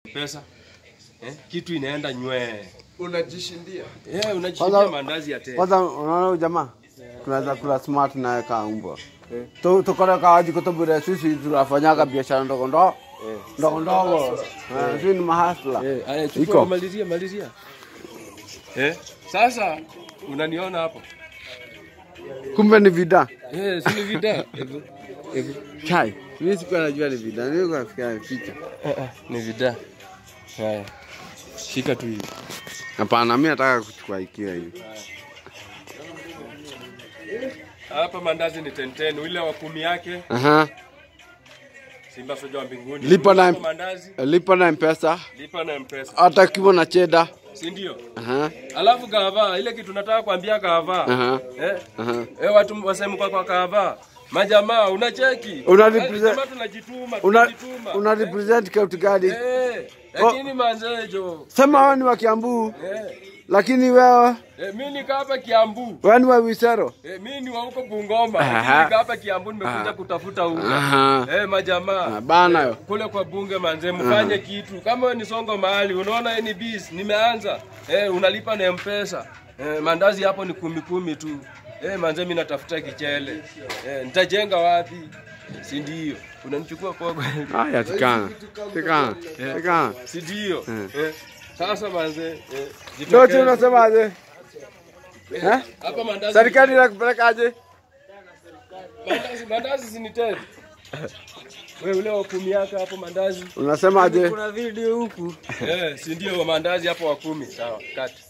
pesa. Kitu inaenda nywe. Unajishindia. Unajishindia mandazi ya tena. Kwanza unaona jamaa? Tunaweza kula smart na kaumbwa. Tukora kaji kutubure sisi tunafanyaga biashara ndogo ndogo. Ndogo ndogo. Sisi ni mahasla. Iko malizia. Sasa unaniona hapo? Kumbe ni vida. Si ni vida. Chai. Mimi sikuwa najua ni vida. Niko nafikiria picha. Ni vida. Haya. Shika tu hivi. Hapana, mimi nataka kuchukua ikiwa hivi. Hapa mandazi ni 10 ile wa 10 yake. Simba soja wa mbinguni. Lipa na M-Pesa. Lipa na M-Pesa. Hata kiwa na cheda. Si ndio? Alafu gava, ile kitu nataka kuambia gava. Watu waseme kwa gava. Majamaa unacheki. Una represent kauti gadi. Lakini manzejo. Sema wao ni wa Kiambu. Lakini wewe mimi nika hapa Kiambu. Wewe ni wa Wisero? Mimi ni wa huko Bungoma. Lakini nika hapa Kiambu nimekuja kutafuta unga. Majamaa. Bana yo. Kule kwa bunge manze mfanye kitu. Kama wewe ni songo mahali unaona ni biz nimeanza. Unalipa na M-Pesa. Mandazi hapo ni 10 tu. Manze mimi natafuta kichele. Nitajenga wapi? Si ndio? Unanichukua kwa haya tikana. Si ndio? Sasa manze ndio unasemaje? Hapa mandazi serikali inakupelekaje? Mandazi zinitende. Wewe ule wa 10 yake hapo mandazi. Unasemaje? Kuna video huku. Si ndio mandazi hapo wa 10. Sawa, kati.